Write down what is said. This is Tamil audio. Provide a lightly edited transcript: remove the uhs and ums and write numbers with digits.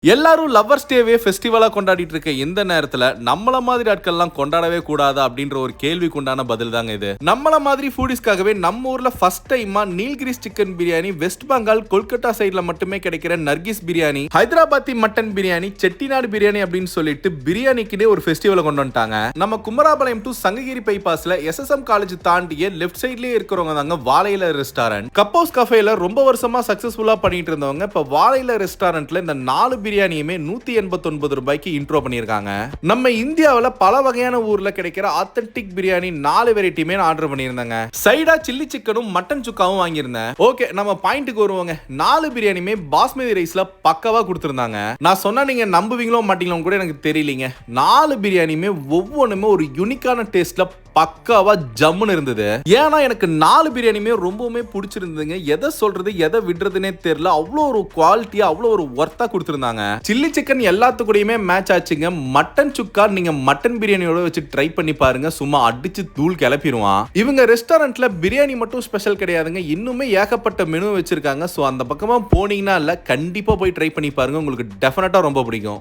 எல்லாரும் லவ்வர்ஸ் டேவே ஃபெஸ்டிவலா கொண்டாடிட்டு இருக்க இந்த நேரத்துல நம்மள மாதிரி ஆட்கள்லாம் கொண்டாடவே கூடாதா அப்படின்ற ஒரு கேள்விக்கு உண்டான பதில் தாங்க இது. நம்மள மாதிரி ஃபுடிஸ்க்காகவே நம்ம ஊர்ல ஃபர்ஸ்ட் டைமா நீல்கிரிஸ் சிக்கன் பிரியாணி, வெஸ்ட் பெங்கால் கொல்கத்தா சைடுல மட்டுமே கிடைக்கிற நர்கிஸ் பிரியாணி, ஹைதராபாத்தி மட்டன் பிரியாணி, செட்டிநாடு பிரியாணி அப்படின்னு சொல்லிட்டு பிரியாணிக்குனே ஒரு ஃபெஸ்டிவலை கொண்டு வந்துட்டாங்க. நம்ம குமராபாளையம் டு சங்ககிரி பைபாஸ்ல SSM காலேஜ் தாண்டிய லெஃப்ட் சைட்லயே இருக்கிறவங்க தாங்க வாழையில ரெஸ்டாரண்ட். கப்போஸ் கஃபேல ரொம்ப வருஷமா சக்சஸ்ஃபுல்லா பண்ணிட்டு இருந்தவங்க இப்ப வாழையில ரெஸ்டாரண்ட்ல இந்த 4 பிரியாணியுமே 189 ரூபாய்க்கு இன்ட்ரோ பண்ணிருக்காங்க. நம்ம இந்தியாவில் பல வகையான ஊர்ல கிடைக்கிற ஆத்தென்டிக் பிரியாணி 4 வெரைட்டியுமே ஆர்டர் பண்ணியிருந்தாங்க. சைடா சில்லி சிக்கனும் மட்டன் சுக்காவும் வாங்கியிருந்தேன். ஓகே, நம்ம பாயிண்ட்டுக்கு வருவாங்க. 4 பிரியாணியுமே பாஸ்மதி ரைஸ்ல பக்கவா கொடுத்திருந்தாங்க. நான் சொன்னா நீங்க நம்புவீங்களோ மாட்டீங்களோ கூட எனக்கு தெரியலீங்க. 4 பிரியாணியுமே ஒவ்வொன்றுமே ஒரு யூனிக்கான டேஸ்ட்ல பக்காவா ஜம்முன்னு இருந்தது. ஏன்னா எனக்கு 4 பிரியாணியுமே ரொம்பவுமே பிடிச்சிருந்ததுங்க. எதை சொல்றது எதை விடுறதுனே தெரியல. அவ்வளோ ஒரு குவாலிட்டியா அவ்வளோ ஒரு ஒர்த்தா கொடுத்திருந்தாங்க. சில்லி சிக்கன் எல்லாத்துக்கூடயுமே மேட்ச் ஆச்சுங்க. மட்டன் சுக்கா நீங்க மட்டன் பிரியாணியோட வச்சு ட்ரை பண்ணி பாருங்க, சும்மா அடிச்சு தூள் கிளப்பிடுவான். இவங்க ரெஸ்டாரண்ட்ல பிரியாணி மட்டும் ஸ்பெஷல் கிடையாதுங்க, இன்னுமே ஏகப்பட்ட மெனு வச்சிருக்காங்க. ஸோ அந்த பக்கமா போனீங்கன்னா இல்ல, கண்டிப்பா போய் ட்ரை பண்ணி பாருங்க, உங்களுக்கு டெஃபினட்டா ரொம்ப பிடிக்கும்.